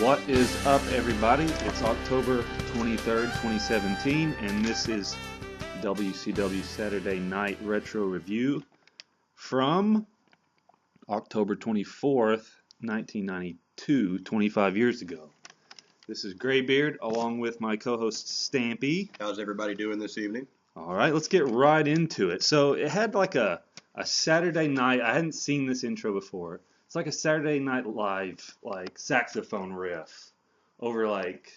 What is up, everybody? It's October 23rd, 2017, and this is WCW Saturday Night Retro Review from October 24th, 1992, 25 years ago. This is Greybeard, along with my co-host Stampy. How's everybody doing this evening? All right, let's get right into it. So it had like a Saturday night. I hadn't seen this intro before. It's like a Saturday Night Live, like saxophone riff over like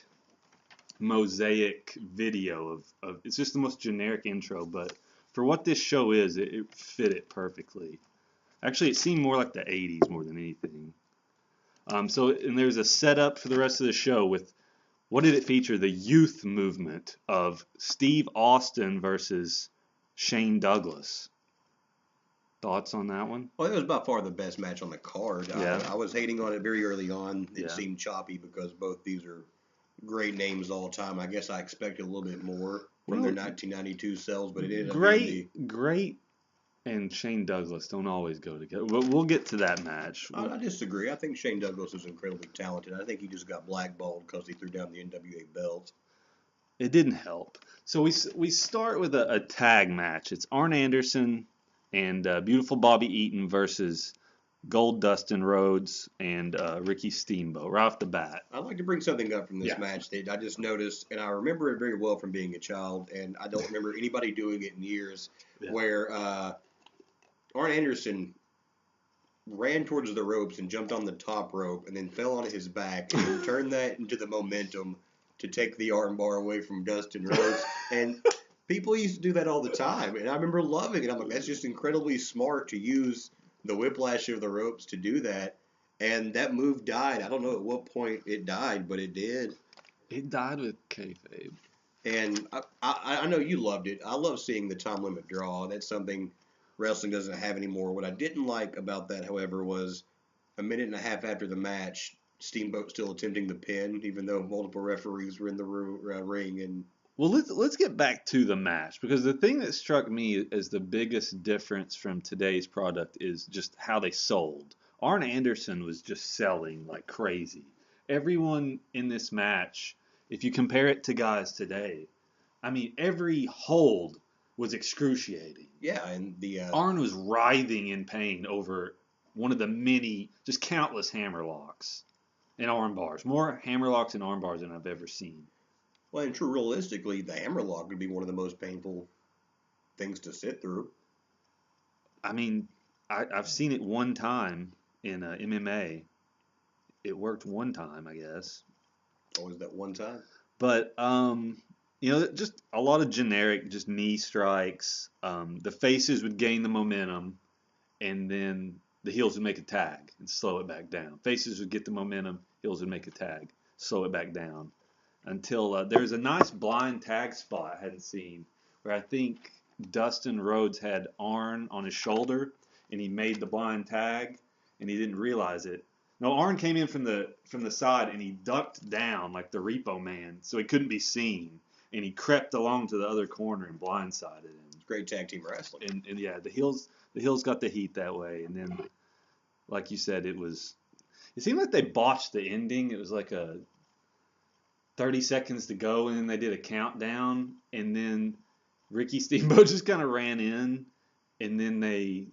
mosaic video of it's just the most generic intro, but for what this show is, it fit it perfectly. Actually, it seemed more like the 80s more than anything. And there's a setup for the rest of the show with, what did it feature? The youth movement of Steve Austin versus Shane Douglas. Thoughts on that one? Well, it was by far the best match on the card. Yeah. I was hating on it very early on. It Yeah. seemed choppy because both these are great names all time. I guess I expected a little bit more from their 1992 selves, but it ended up being Great and Shane Douglas don't always go together. We'll get to that match. I disagree. I think Shane Douglas is incredibly talented. I think he just got blackballed because he threw down the NWA belt. It didn't help. So we start with a tag match. It's Arn Anderson and beautiful Bobby Eaton versus Gold Dustin Rhodes and Ricky Steamboat right off the bat. I'd like to bring something up from this match that I just noticed, and I remember it very well from being a child, and I don't remember anybody doing it in years, where Arn Anderson ran towards the ropes and jumped on the top rope and then fell on his back and turned that into the momentum to take the armbar away from Dustin Rhodes. And people used to do that all the time, and I remember loving it. I'm like, that's just incredibly smart to use the whiplash of the ropes to do that. And that move died. I don't know at what point it died, but it did. It died with kayfabe. And I know you loved it. I love seeing the time limit draw. That's something wrestling doesn't have anymore. What I didn't like about that, however, was a minute and a half after the match, Steamboat still attempting the pin, even though multiple referees were in the ring. And well, let's get back to the match, because the thing that struck me as the biggest difference from today's product is just how they sold. Arn Anderson was just selling like crazy. Everyone in this match, if you compare it to guys today, I mean, every hold was excruciating. Yeah, and the Arn was writhing in pain over one of the many, just countless hammerlocks and arm bars. More hammerlocks and arm bars than I've ever seen. Well, and true, realistically, the hammerlock would be one of the most painful things to sit through. I mean, I've seen it one time in MMA. It worked one time, I guess. Always that one time. But, just a lot of generic, just knee strikes. The faces would gain the momentum, and then the heels would make a tag and slow it back down. Faces would get the momentum, heels would make a tag, slow it back down. Until there's a nice blind tag spot I hadn't seen, where I think Dustin Rhodes had Arn on his shoulder, and he made the blind tag, and he didn't realize it. No, Arn came in from the side, and he ducked down like the Repo Man, so he couldn't be seen, and he crept along to the other corner and blindsided him. It's great tag team wrestling. And yeah, the heels got the heat that way, and then, like you said, it seemed like they botched the ending. It was like a 30 seconds to go, and then they did a countdown, and then Ricky Steamboat just kind of ran in, and then they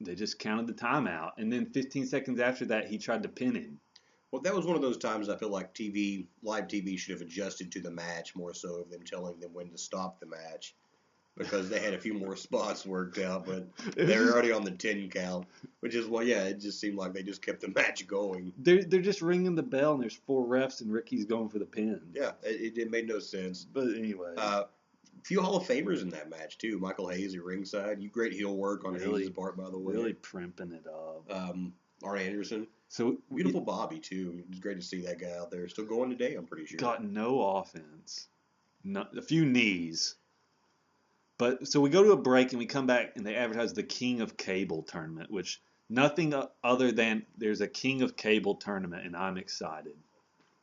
just counted the timeout, and then 15 seconds after that, he tried to pin him. Well, that was one of those times I feel like live TV should have adjusted to the match more so of them telling them when to stop the match, because they had a few more spots worked out, but they were already on the 10 count, which is, well, yeah, it just seemed like they just kept the match going. They're just ringing the bell, and there's 4 refs, and Ricky's going for the pin. Yeah, it made no sense. But anyway. A few Hall of Famers in that match, too. Michael Hayes at ringside. Great heel work on Hayes' part, by the way. Really primping it up. Arn Anderson. So beautiful Bobby, too. It's great to see that guy out there. Still going today, I'm pretty sure. Got no offense. A few knees. But so we go to a break, and we come back, and they advertise the King of Cable tournament, which nothing other than there's a King of Cable tournament, and I'm excited.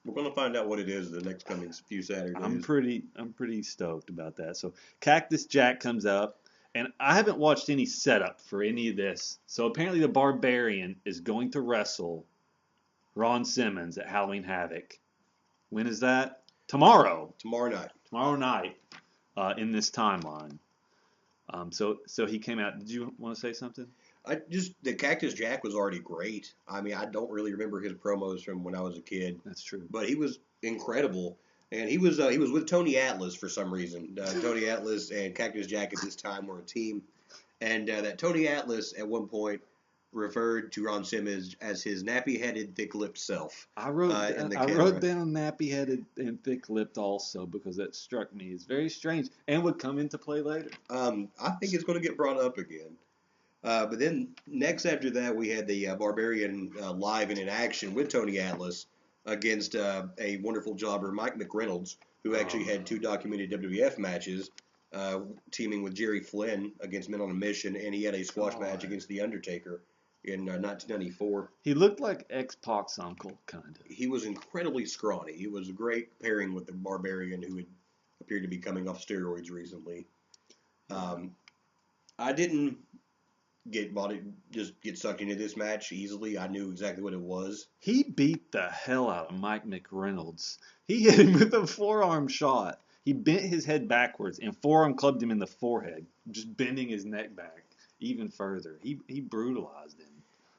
We're going to find out what it is the next coming few Saturdays. I'm pretty stoked about that. So Cactus Jack comes up, and I haven't watched any setup for any of this. So apparently the Barbarian is going to wrestle Ron Simmons at Halloween Havoc. When is that? Tomorrow. Tomorrow night. Tomorrow night in this timeline. So he came out. Did you want to say something? The Cactus Jack was already great. I mean, I don't really remember his promos from when I was a kid. That's true. But he was incredible. And he was with Tony Atlas for some reason. Tony Atlas and Cactus Jack at this time were a team. And that Tony Atlas at one point referred to Ron Simmons as his nappy-headed, thick-lipped self. I wrote down nappy-headed and thick-lipped also because that struck me as very strange and would come into play later. I think it's going to get brought up again. But then next after that, we had the Barbarian live and in action with Tony Atlas against a wonderful jobber, Mike McReynolds, who actually had 2 documented WWF matches, teaming with Jerry Flynn against Men on a Mission, and he had a squash match against The Undertaker in 1994. He looked like X-Pac's uncle, kind of. He was incredibly scrawny. He was a great pairing with the Barbarian, who had appeared to be coming off steroids recently. I didn't get sucked into this match easily. I knew exactly what it was. He beat the hell out of Mike McReynolds. He hit him with a forearm shot. He bent his head backwards and forearm clubbed him in the forehead, just bending his neck back even further. He brutalized him.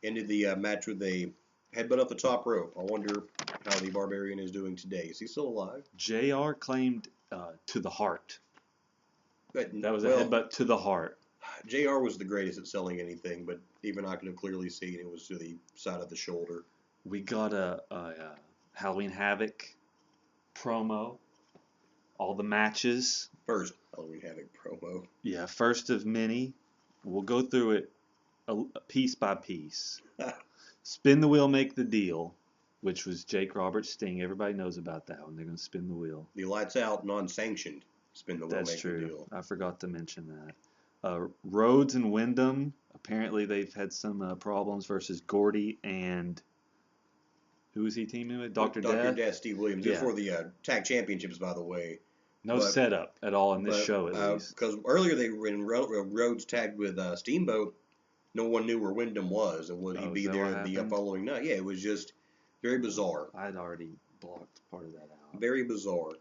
Ended the match with a headbutt off the top rope. I wonder how the Barbarian is doing today. Is he still alive? JR claimed to the heart. That was a headbutt to the heart. JR was the greatest at selling anything, but even I could have clearly seen it was to the side of the shoulder. We got a Halloween Havoc promo. All the matches. First Halloween Havoc promo. Yeah, first of many. We'll go through it piece by piece. Spin the wheel, make the deal, which was Jake Roberts' Sting. Everybody knows about that one. They're going to spin the wheel. The lights out, non-sanctioned spin the wheel, That's make true. the deal. I forgot to mention that. Rhodes and Wyndham, apparently they've had some problems versus Gordy and who was he teaming with? Dr. Death, Steve Williams. Yeah. For the tag championships, by the way. No setup at all in this show, at least. Because earlier when Rhodes tagged with Steamboat, no one knew where Wyndham was, and would he be there the following night? Yeah, it was just very bizarre. I'd already blocked part of that out. Very bizarre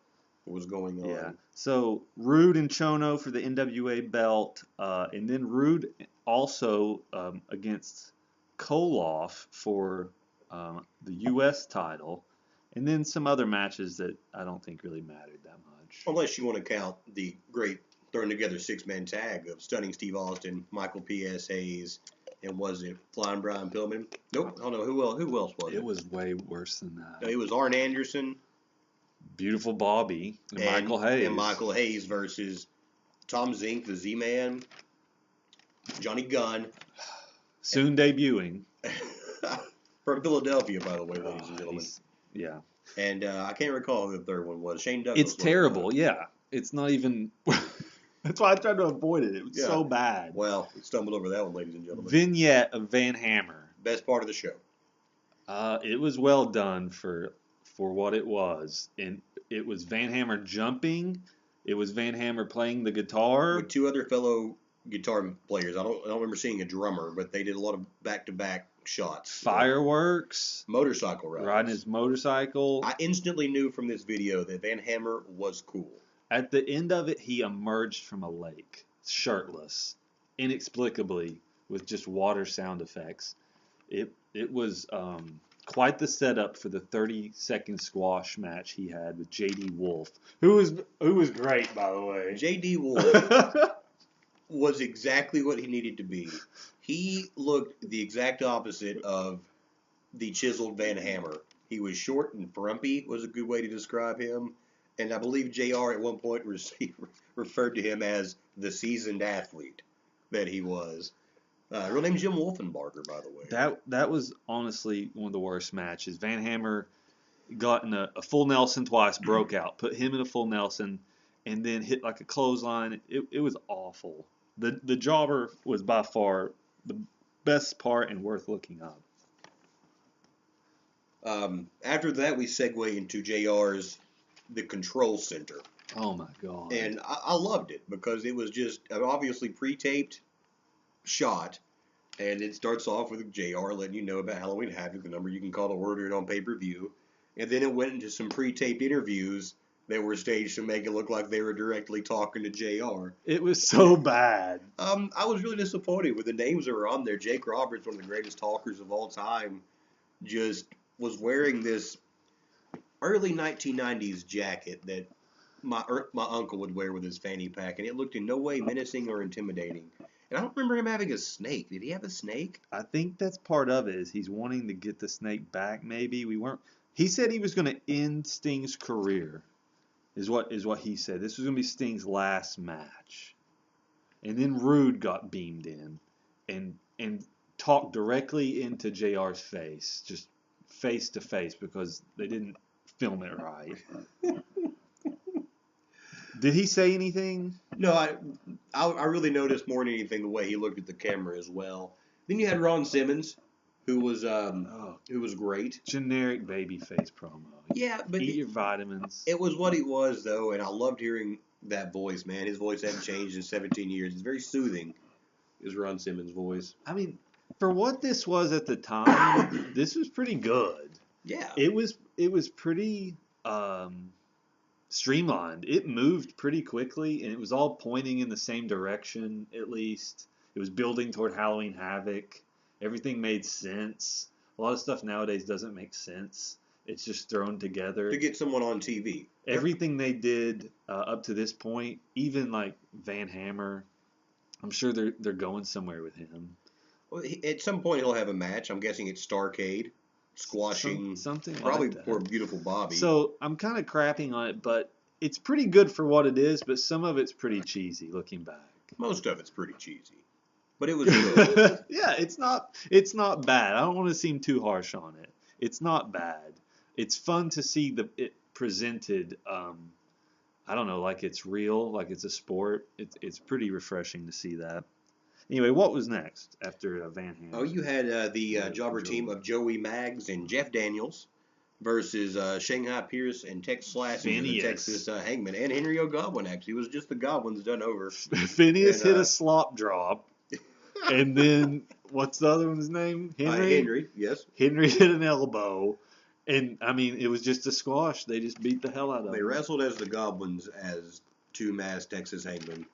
what was going on. Yeah. So Rude and Chono for the NWA belt, and then Rude also against Koloff for the U.S. title, and then some other matches that I don't think really mattered that much. Unless you want to count the great thrown together 6-man tag of Stunning Steve Austin, Michael P.S. Hayes, and was it Flying Brian Pillman? Nope. I don't know. Who else was it? It was way worse than that. No, it was Arn Anderson. Beautiful Bobby. And Michael Hayes. And Michael Hayes versus Tom Zink, the Z-Man, Johnny Gunn. Soon debuting. From Philadelphia, by the way, ladies and gentlemen. Yeah. And I can't recall who the third one was. Shane Douglas. It's terrible, yeah. It's not even... That's why I tried to avoid it. It was so bad. Well, we stumbled over that one, ladies and gentlemen. Vignette of Van Hammer. Best part of the show. It was well done for what it was. And it was Van Hammer jumping. It was Van Hammer playing the guitar. With 2 other fellow guitar players. I don't remember seeing a drummer, but they did a lot of back-to-back shots. Fireworks. Motorcycle rides. Riding his motorcycle. I instantly knew from this video that Van Hammer was cool. At the end of it, he emerged from a lake, shirtless, inexplicably, with just water sound effects. It was quite the setup for the 30-second squash match he had with J.D. Wolf, who was great, by the way. J.D. Wolf was exactly what he needed to be. He looked the exact opposite of the chiseled Van Hammer. He was short and frumpy, was a good way to describe him. And I believe JR at one point referred to him as the seasoned athlete that he was. Real name Jim Wolfenbarger, by the way. That was honestly one of the worst matches. Van Hammer got in a full Nelson twice, broke out, put him in a full Nelson, and then hit like a clothesline. It was awful. The jobber was by far the best part and worth looking up. After that, we segue into JR's The Control Center. Oh, my God. And I loved it because it was just an obviously pre-taped shot, And it starts off with JR letting you know about Halloween Havoc, the number you can call to order it on pay-per-view. And then it went into some pre-taped interviews that were staged to make it look like they were directly talking to JR. It was so bad. I was really disappointed with the names that were on there. Jake Roberts, one of the greatest talkers of all time, just was wearing this early 1990s jacket that my uncle would wear with his fanny pack, and it looked in no way menacing or intimidating. And I don't remember him having a snake. Did he have a snake? I think that's part of it. Is he's wanting to get the snake back? Maybe we weren't. He said he was going to end Sting's career. Is what he said. This was going to be Sting's last match. And then Rude got beamed in, and talked directly into JR's face, just face to face, because they didn't film it right. Did he say anything? No, I really noticed more than anything the way he looked at the camera as well. Then you had Ron Simmons, who was great. Generic babyface promo. Yeah, but eat your vitamins. It was what he was though, and I loved hearing that voice. Man, his voice hadn't changed in 17 years. It's very soothing. Is Ron Simmons' voice? I mean, for what this was at the time, this was pretty good. Yeah, it was pretty. Streamlined. It moved pretty quickly, and it was all pointing in the same direction, at least. It was building toward Halloween Havoc. Everything made sense. A lot of stuff nowadays doesn't make sense. It's just thrown together. To get someone on TV. Everything they did up to this point, even like Van Hammer, I'm sure they're going somewhere with him. Well, at some point he'll have a match. I'm guessing it's Starrcade. Squashing something probably like that. Poor beautiful Bobby. So I'm kind of crapping on it, but it's pretty good for what it is. But some of it's pretty cheesy looking back. Most of it's pretty cheesy, but it was good. Yeah, it's not bad. I don't want to seem too harsh on it. It's not bad. It's fun to see it presented. I don't know, like it's real, like it's a sport. It's pretty refreshing to see that. Anyway, what was next after Van Hammer? Oh, you had the jobber team of Joey Maggs and Jeff Daniels versus Shanghai Pierce and Tex Slash and the Texas Hangman. And Henry O'Godwin, actually. It was just the Godwins done over. Phineas hit a slop drop. And then, what's the other one's name? Henry, yes. Henry hit an elbow. And, I mean, it was just a squash. They just beat the hell out of them. They wrestled as the Godwins as two masked Texas Hangmen.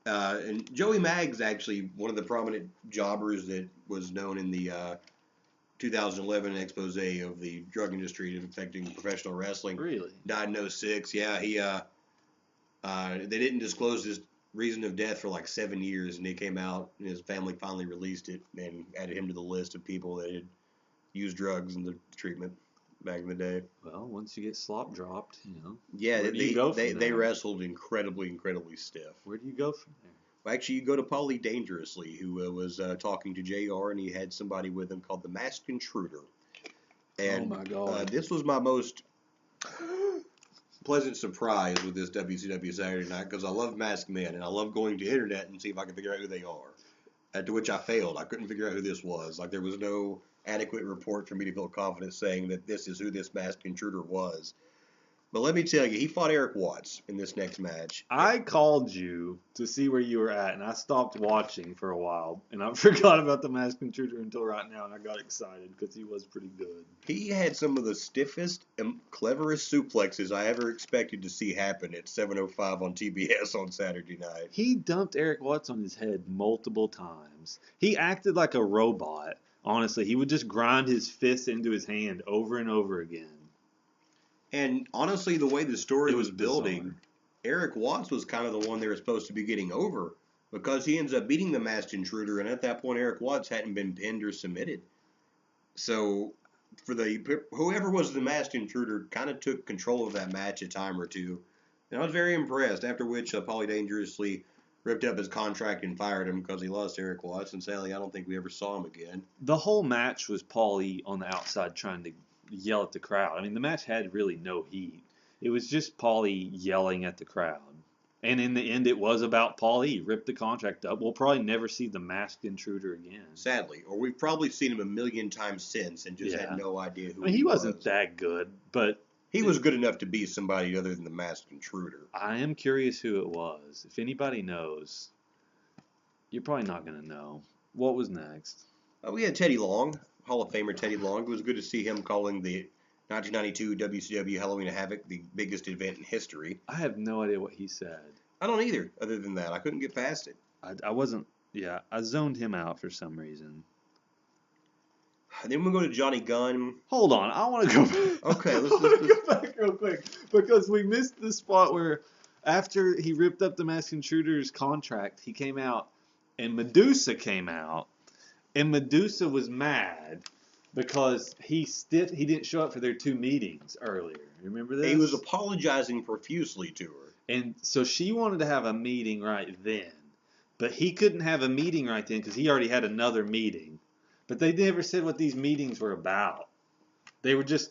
And Joey Maggs, actually, one of the prominent jobbers that was known in the 2011 expose of the drug industry affecting professional wrestling. Really? Died in 2006. Yeah, they didn't disclose his reason of death for like 7 years, and he came out, and his family finally released it and added him to the list of people that had used drugs in the treatment back in the day. Well, once you get slop dropped, Yeah, they wrestled incredibly stiff. Where do you go from there? Well, actually, you go to Paulie Dangerously, who was talking to JR, and he had somebody with him called the Masked Intruder. And, oh my God. This was my most pleasant surprise with this WCW Saturday night, because I love masked men, and I love going to internet and see if I can figure out who they are. To which I failed. I couldn't figure out who this was. Like, there was no adequate report for me to feel confident saying that this is who this masked intruder was. But let me tell you, he fought Eric Watts in this next match. I called you to see where you were at, and I stopped watching for a while, and I forgot about the masked intruder until right now, and I got excited because he was pretty good. He had some of the stiffest and cleverest suplexes I ever expected to see happen at 7:05 on TBS on Saturday night. He dumped Eric Watts on his head multiple times. He acted like a robot. Honestly, he would just grind his fist into his hand over and over again. And honestly, the way the story was building, bizarre. Eric Watts was kind of the one they were supposed to be getting over, because he ends up beating the masked intruder, and at that point, Eric Watts hadn't been pinned or submitted. So, for whoever was the masked intruder, kind of took control of that match a time or two, and I was very impressed. After which, Paulie Dangerously ripped up his contract and fired him because he lost Eric Watts, and sadly, I don't think we ever saw him again. The whole match was Paulie on the outside trying to yell at the crowd. I mean, the match had really no heat. It was just Paulie yelling at the crowd. And in the end, it was about Paulie. He ripped the contract up. We'll probably never see the masked intruder again. Sadly. Or we've probably seen him a million times since and just had no idea who he wasn't that good, but he was good enough to be somebody other than the masked intruder. I am curious who it was. If anybody knows, you're probably not going to know. What was next? We had Teddy Long, Hall of Famer Teddy Long. It was good to see him calling the 1992 WCW Halloween Havoc the biggest event in history. I have no idea what he said. I don't either, other than that. I couldn't get past it. I wasn't, I zoned him out for some reason. And then we go to Johnny Gunn. Hold on, I want to go back. Okay, let's go back real quick. Because we missed the spot where after he ripped up the Masked Intruder's contract, he came out and Medusa came out. And Medusa was mad because he didn't show up for their 2 meetings earlier. Remember this? He was apologizing profusely to her. And so she wanted to have a meeting right then. But he couldn't have a meeting right then because he already had another meeting. But they never said what these meetings were about. These were just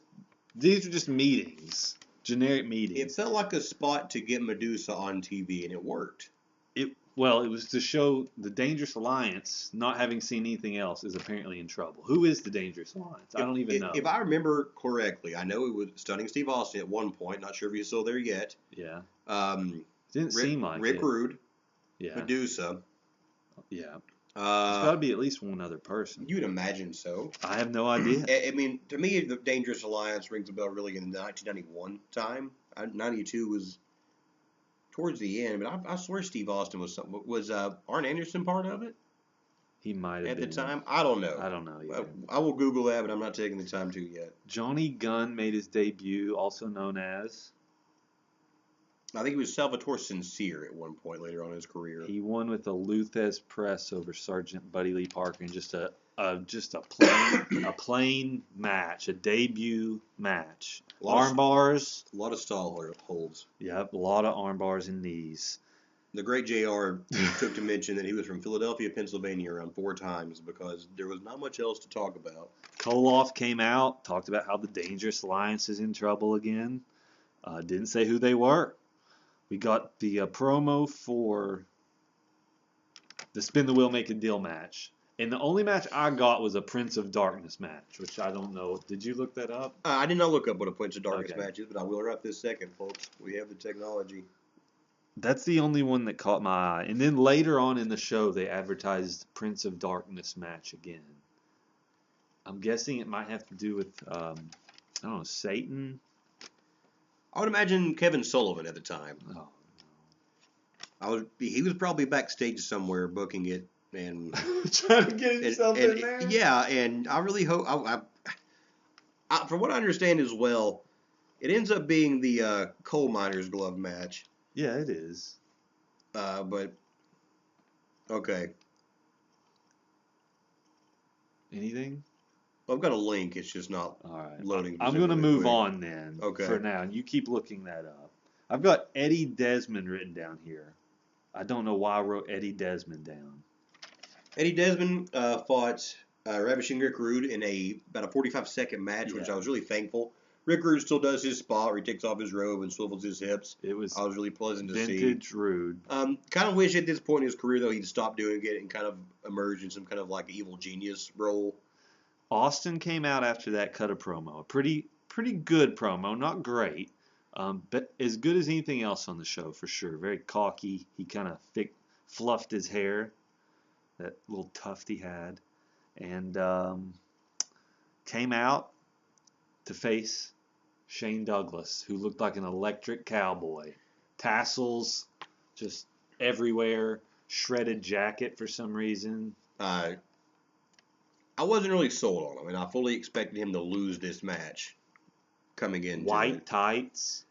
meetings. Generic meetings. It felt like a spot to get Medusa on TV, and it worked. It was to show the Dangerous Alliance, not having seen anything else, is apparently in trouble. Who is the Dangerous Alliance? I don't even know. If I remember correctly, I know it was Stunning Steve Austin at one point. Not sure if he's still there yet. Yeah. Didn't seem like Rick it. Rude. Yeah. Medusa. Yeah. There's got to be at least one other person. You'd imagine so. I have no idea. I mean, to me, the Dangerous Alliance rings a bell really in the 1991 time. 92 was towards the end, but I swear Steve Austin was Arn Anderson part of it? He might have been. At the time? I don't know. I don't know either. I will Google that, but I'm not taking the time to yet. Johnny Gunn made his debut, also known as... I think he was Salvatore Sincere at one point later on in his career. He won with a Luthez press over Sergeant Buddy Lee Parker in just a plain match, a debut match. Arm bars. A lot of stall holds. Yep, a lot of arm bars and knees. The great JR took to mention that he was from Philadelphia, Pennsylvania around 4 times because there was not much else to talk about. Koloff came out, talked about how the Dangerous Alliance is in trouble again. Didn't say who they were. We got the promo for the Spin the Wheel, Make a Deal match. And the only match I got was a Prince of Darkness match, which I don't know. Did you look that up? I did not look up what a Prince of Darkness match is, but I will right this second, folks. We have the technology. That's the only one that caught my eye. And then later on in the show, they advertised Prince of Darkness match again. I'm guessing it might have to do with, I don't know, Satan? I would imagine Kevin Sullivan at the time. Oh, no. He was probably backstage somewhere booking it and trying to get himself in there. Yeah, and I really hope. From what I understand as well, it ends up being the coal miner's glove match. Yeah, it is. But okay. Anything? Well, I've got a link. It's just not loading. I'm going to move on then. Okay. For now, and you keep looking that up. I've got Eddie Desmond written down here. I don't know why I wrote Eddie Desmond down. Eddie Desmond fought Ravishing Rick Rude in about a 45-second match, which I was really thankful. Rick Rude still does his spot where he takes off his robe and swivels his hips. I was really pleasant to see. Vintage Rude. Kind of wish at this point in his career, though, he'd stop doing it and kind of emerge in some kind of like evil genius role. Austin came out after that, cut a promo. A pretty good promo, not great, but as good as anything else on the show for sure. Very cocky. He kind of fluffed his hair, that little tuft he had, and came out to face Shane Douglas, who looked like an electric cowboy. Tassels just everywhere, shredded jacket for some reason. I wasn't really sold on him, and I fully expected him to lose this match coming in. White tights,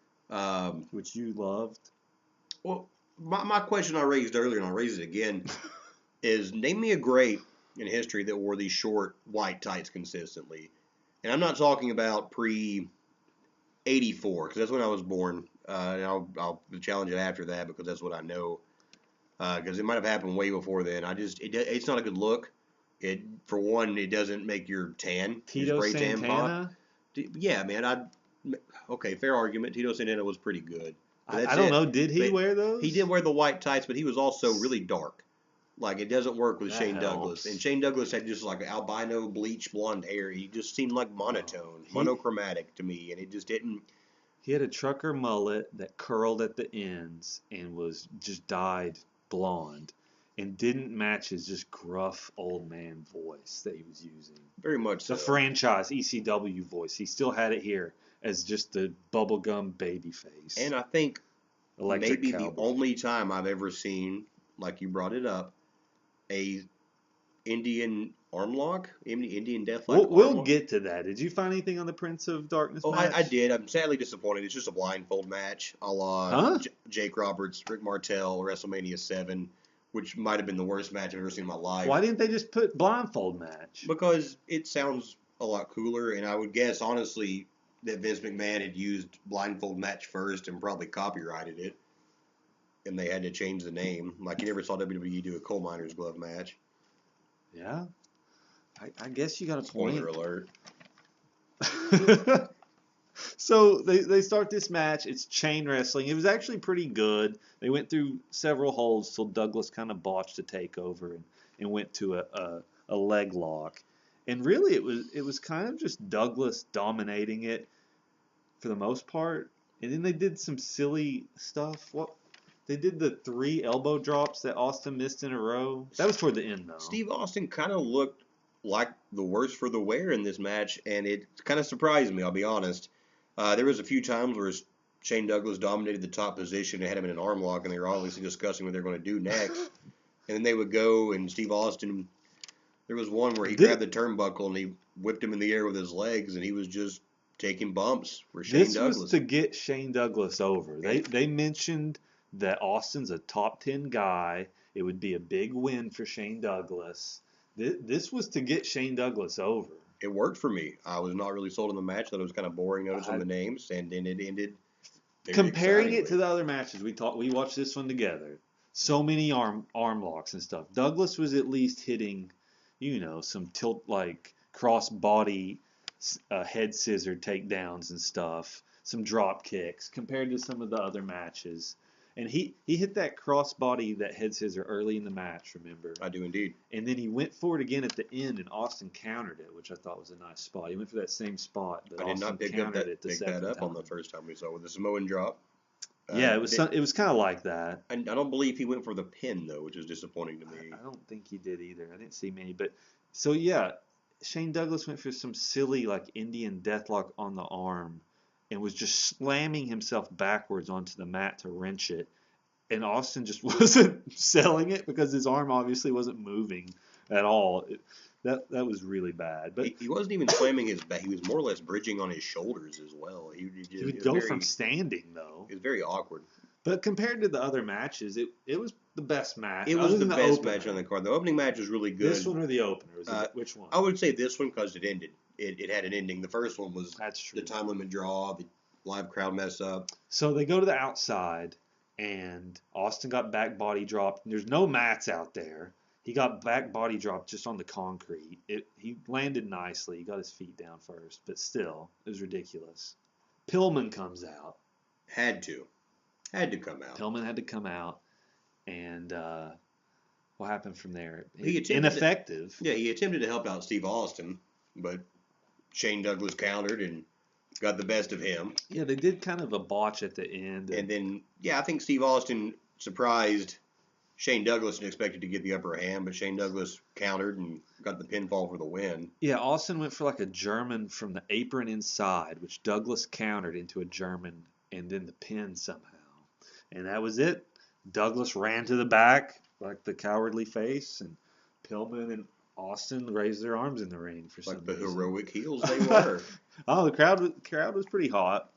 which you loved. Well, my question I raised earlier, and I'll raise it again, is name me a great in history that wore these short white tights consistently. And I'm not talking about pre-84, because that's when I was born. And I'll challenge it after that, because that's what I know. Because it might have happened way before then. It's not a good look. For one, it doesn't make your tan. Tito Santana? Yeah, man. Okay, fair argument. Tito Santana was pretty good. I don't know. Did he wear those? He did wear the white tights, but he was also really dark. Like, it doesn't work with Shane helps. Douglas. And Shane Douglas had just like albino, bleach blonde hair. He just seemed like monochromatic to me, and it just didn't. He had a trucker mullet that curled at the ends and was just dyed blonde. and didn't match his just gruff old man voice that he was using. Very much so. The franchise ECW voice. He still had it here as just the bubblegum baby face. And I think Electric maybe Cowboy. the only time I've ever seen, like you brought it up, a Indian arm lock, Indian death lock. We'll get to that. Did you find anything on the Prince of Darkness match? I did. I'm sadly disappointed. It's just a blindfold match, a la Jake Roberts, Rick Martel, WrestleMania 7, which might have been the worst match I've ever seen in my life. Why didn't they just put blindfold match? Because it sounds a lot cooler, and I would guess, honestly, that Vince McMahon had used blindfold match first and probably copyrighted it, and they had to change the name. Like, you never saw WWE do a coal miner's glove match. Yeah. I guess you got a point. Spoiler alert. So they start this match. It's chain wrestling. It was actually pretty good. They went through several holds till Douglas kind of botched a takeover and went to a leg lock. And really, it was kind of just Douglas dominating it for the most part. And then they did some silly stuff. They did the 3 elbow drops that Austin missed in a row. That was toward the end, though. Steve Austin kind of looked like the worse for the wear in this match, and it kind of surprised me, I'll be honest. There was a few times where Shane Douglas dominated the top position and had him in an arm lock, and they were obviously discussing what they're going to do next. And then they would go, and Steve Austin, there was one where he grabbed the turnbuckle and he whipped him in the air with his legs, and he was just taking bumps for Shane Douglas. This was to get Shane Douglas over. They mentioned that Austin's a top 10 guy. It would be a big win for Shane Douglas. This was to get Shane Douglas over. It worked for me. I was not really sold on the match. Thought it was kind of boring noticing the names, and then it ended. Comparing it to the other matches, we watched this one together. So many arm locks and stuff. Douglas was at least hitting, some tilt like cross body head scissor takedowns and stuff. Some drop kicks compared to some of the other matches. And he hit that crossbody, that head scissor early in the match, remember? I do indeed. And then he went for it again at the end, and Austin countered it, which I thought was a nice spot. He went for that same spot, but I did not pick that up on the first time we saw with the Samoan drop. Yeah, it was kind of like that. I don't believe he went for the pin, though, which is disappointing to me. I don't think he did either. I didn't see many. But so, yeah, Shane Douglas went for some silly, like, Indian deathlock on the arm and was just slamming himself backwards onto the mat to wrench it. And Austin just wasn't selling it because his arm obviously wasn't moving at all. That was really bad. But he wasn't even slamming his back. He was more or less bridging on his shoulders as well. He would go from standing, though. It was very awkward. But compared to the other matches, it was the best match. It was the best match on the card. The opening match was really good. This one or the opener? Which one? I would say this one because it ended. It had an ending. The first one was That's true. The time limit draw, the live crowd mess up. So they go to the outside, and Austin got back body dropped. There's no mats out there. He got back body dropped just on the concrete. He landed nicely. He got his feet down first, but still, it was ridiculous. Pillman comes out. Had to come out. Pillman had to come out, and what happened from there? Ineffective. He attempted to help out Steve Austin, but Shane Douglas countered and got the best of him. Yeah, they did kind of a botch at the end. And then, I think Steve Austin surprised Shane Douglas and expected to get the upper hand, but Shane Douglas countered and got the pinfall for the win. Yeah, Austin went for like a German from the apron inside, which Douglas countered into a German and then the pin somehow. And that was it. Douglas ran to the back like the cowardly face, and Pillman and Austin raised their arms in the ring for some reason. Like the heroic heels they were. Oh, the crowd was pretty hot.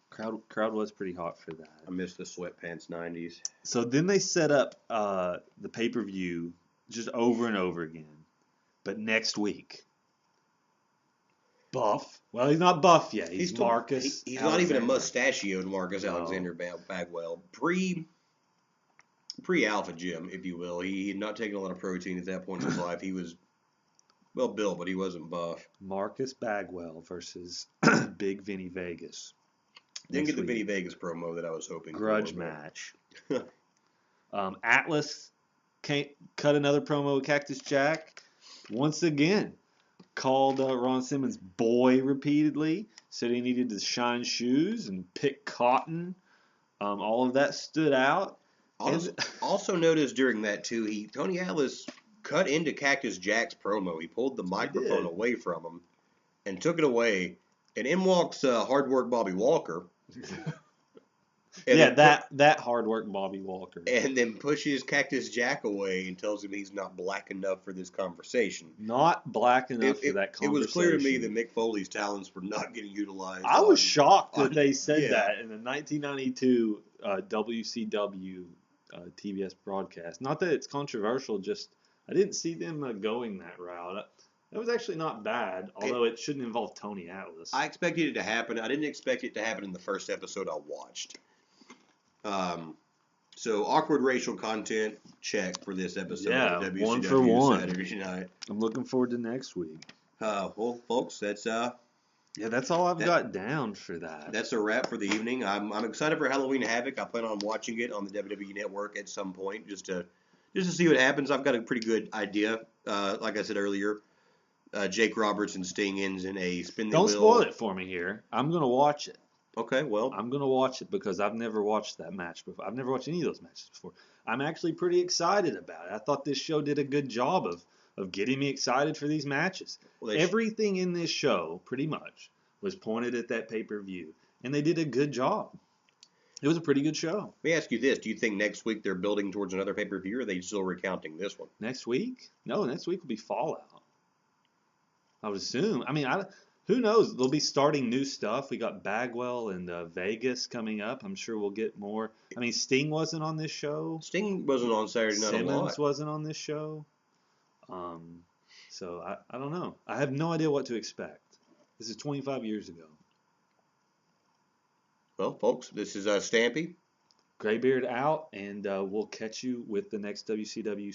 Crowd was pretty hot for that. I miss the sweatpants 90s. So then they set up the pay-per-view just over and over again. But next week, Buff. Well, he's not Buff yet. He's Marcus. He's not even a mustachioed Marcus Alexander Bagwell. Pre-Alpha Gym, if you will. He had not taken a lot of protein at that point in his life. He was well built, but he wasn't buff. Marcus Bagwell versus Big Vinny Vegas. Didn't get the Vinny Vegas promo that I was hoping for. Grudge match. Atlas cut another promo with Cactus Jack. Once again, called Ron Simmons boy repeatedly. Said he needed to shine shoes and pick cotton. All of that stood out. Also noticed during that too, Tony Atlas cut into Cactus Jack's promo. He pulled the microphone away from him and took it away. And in walks hard work Bobby Walker. That hard work Bobby Walker. And then pushes Cactus Jack away and tells him he's not black enough for this conversation. Not black enough for that conversation. It was clear to me that Mick Foley's talents were not getting utilized. I was shocked that they said that in the 1992 WCW TBS broadcast. Not that it's controversial, just I didn't see them going that route. That was actually not bad, although it shouldn't involve Tony Atlas. I expected it to happen. I didn't expect it to happen in the first episode I watched. So awkward racial content check for this episode of WCW 1 for 1 Saturday night. I'm looking forward to next week. Well, folks, that's that's all I've got down for that. That's a wrap for the evening. I'm excited for Halloween Havoc. I plan on watching it on the WWE Network at some point just to see what happens. I've got a pretty good idea. Like I said earlier, Jake Roberts and Sting ends in a spin the wheel. Don't spoil it for me here. I'm gonna watch it. Okay, well. I'm going to watch it because I've never watched that match before. I've never watched any of those matches before. I'm actually pretty excited about it. I thought this show did a good job of getting me excited for these matches. Well, everything in this show, pretty much, was pointed at that pay-per-view. And they did a good job. It was a pretty good show. Let me ask you this. Do you think next week they're building towards another pay-per-view, or are they still recounting this one? Next week? No, next week will be Fallout. I would assume. I mean, who knows? They'll be starting new stuff. We got Bagwell and Vegas coming up. I'm sure we'll get more. I mean, Sting wasn't on this show. Sting wasn't on Saturday Night Simmons a lot. Wasn't on this show. So I don't know. I have no idea what to expect. This is 25 years ago. Well, folks, this is Stampy. Greybeard out, and we'll catch you with the next WCW